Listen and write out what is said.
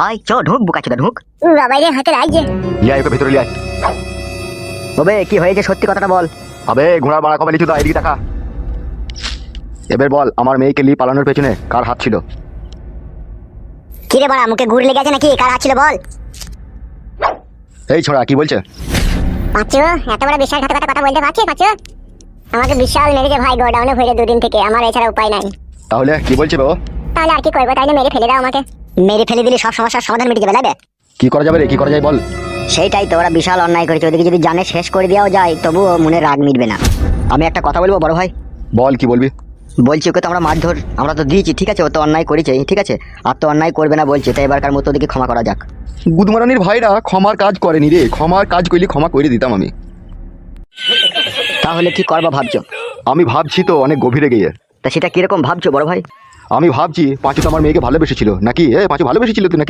আয় চ ঢুক বুকাচোদা ঢুক। বাবা রে হাতে রাইজে। লিয়া একে ভিতরে লিয়া। তবে কি হয়েছে সত্যি কথাটা বল। আবে ঘোড়া বাড়া কবে লিচু দা এদিকে দেখা। এবার বল আমার মেয়েকে লি পালানোর পেছনে কার হাত ছিল? কি রে বাড়া মুখে ঘুর লেগে আছে নাকি? কার আছিল বল? এই ছোড়া কি বলছে? পাঁচু এত বড় বিশাল ঘাতকতা কথা বলতে পারছিস পাঁচু? আমাকে বিশাল মেরেছে ভাই, গোডাউনে ভরে দুদিন থেকে, আমার এছাড়া উপায় নাই। তাহলে কি বলছে বাবা? তাহলে আর কি করবো, তাইলে মেরে ফেলে দাও আমাকে। মেরে ফেলে দিলে সব সমস্যার সমাধান মিটে যাবে লাগে। কি করা যাবে রে, কি করা যায় বল? সেইটাই তো, ওরা বিশাল অন্যায় করেছে, ওদিকে যদি জানে শেষ করে দেওয়াও যায় তবুও মনে রাগ মিটবে না। আমি একটা কথা বলবো বড় ভাই। বল কি বলবি? বলছি ওকে তো আমরা মারধর আমরা তো দিয়েছি, ঠিক আছে, ও তো অন্যায় করেছে, ঠিক আছে, আর তো অন্যায় করবে না বলছে, তাই এবারকার মতো ওদিকে ক্ষমা করা যাক। গুদমারানির ভাইরা ক্ষমার কাজ করেনি রে, ক্ষমার কাজ করলে ক্ষমা করে দিতাম আমি। তাহলে কি করবা ভাবছো? আমি ভাবছি তো অনেক গভীরে গিয়ে। তা সেটা কিরকম ভাবছো বড় ভাই? আমি ভাবছি পাঁচু তো আমার মেয়েকে ভালোবেসেছিল নাকি? পাঁচু ভালোবেসেছিল তো নাকি রে?